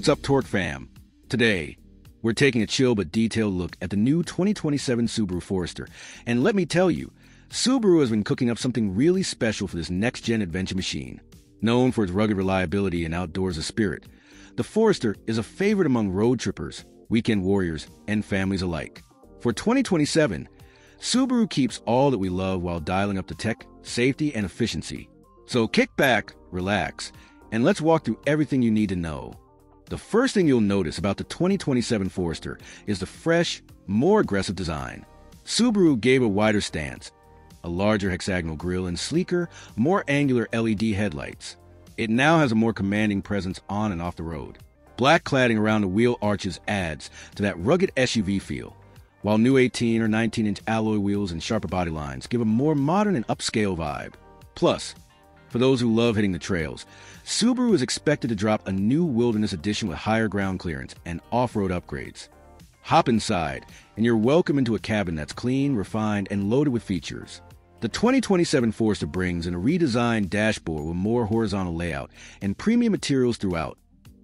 What's up, Torque fam? Today, we're taking a chill but detailed look at the new 2027 Subaru Forester. And let me tell you, Subaru has been cooking up something really special for this next-gen adventure machine. Known for its rugged reliability and outdoorsy spirit, the Forester is a favorite among road trippers, weekend warriors, and families alike. For 2027, Subaru keeps all that we love while dialing up the tech, safety, and efficiency. So kick back, relax, and let's walk through everything you need to know. The first thing you'll notice about the 2027 Forester is the fresh, more aggressive design. Subaru gave a wider stance, a larger hexagonal grille, and sleeker, more angular LED headlights. It now has a more commanding presence on and off the road. Black cladding around the wheel arches adds to that rugged SUV feel, while new 18 or 19-inch alloy wheels and sharper body lines give a more modern and upscale vibe. Plus, for those who love hitting the trails, Subaru is expected to drop a new Wilderness Edition with higher ground clearance and off-road upgrades. Hop inside, and you're welcome into a cabin that's clean, refined, and loaded with features. The 2027 Forester brings in a redesigned dashboard with more horizontal layout and premium materials throughout,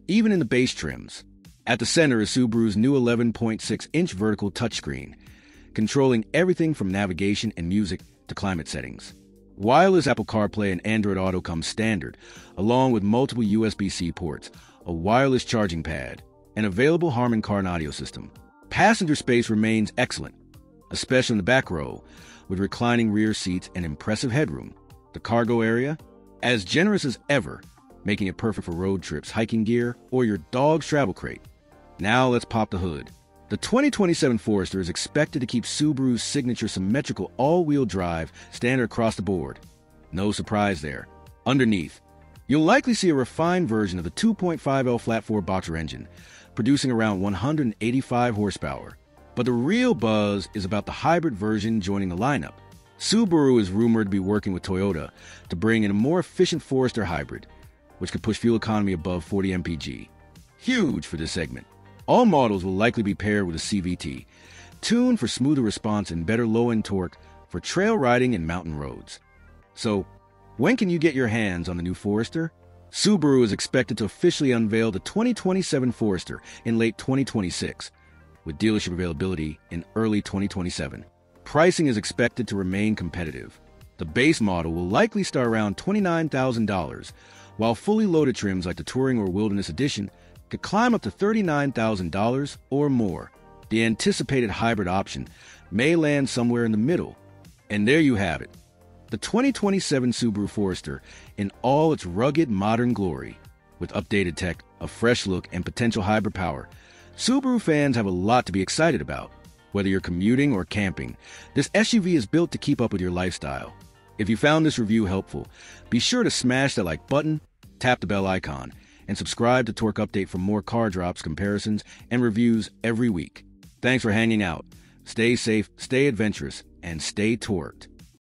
even in the base trims. At the center is Subaru's new 11.6-inch vertical touchscreen, controlling everything from navigation and music to climate settings. Wireless Apple CarPlay and Android Auto come standard, along with multiple USB-C ports, a wireless charging pad, and available Harman Kardon audio system. Passenger space remains excellent, especially in the back row, with reclining rear seats and impressive headroom. The cargo area, as generous as ever, making it perfect for road trips, hiking gear, or your dog's travel crate. Now let's pop the hood. The 2027 Forester is expected to keep Subaru's signature symmetrical all-wheel drive standard across the board. No surprise there. Underneath, you'll likely see a refined version of the 2.5L flat-4 boxer engine, producing around 185 horsepower. But the real buzz is about the hybrid version joining the lineup. Subaru is rumored to be working with Toyota to bring in a more efficient Forester hybrid, which could push fuel economy above 40 mpg. Huge for this segment. All models will likely be paired with a CVT, tuned for smoother response and better low-end torque for trail riding and mountain roads. So, when can you get your hands on the new Forester? Subaru is expected to officially unveil the 2027 Forester in late 2026, with dealership availability in early 2027. Pricing is expected to remain competitive. The base model will likely start around $29,000, while fully loaded trims like the Touring or Wilderness Edition could climb up to $39,000 or more. The anticipated hybrid option may land somewhere in the middle. And there you have it, the 2027 Subaru Forester in all its rugged modern glory. With updated tech, a fresh look, and potential hybrid power, Subaru fans have a lot to be excited about. Whether you're commuting or camping, this SUV is built to keep up with your lifestyle. If you found this review helpful, be sure to smash that like button, tap the bell icon, and subscribe to Torque Update for more car drops, comparisons, and reviews every week. Thanks for hanging out. Stay safe, stay adventurous, and stay torqued.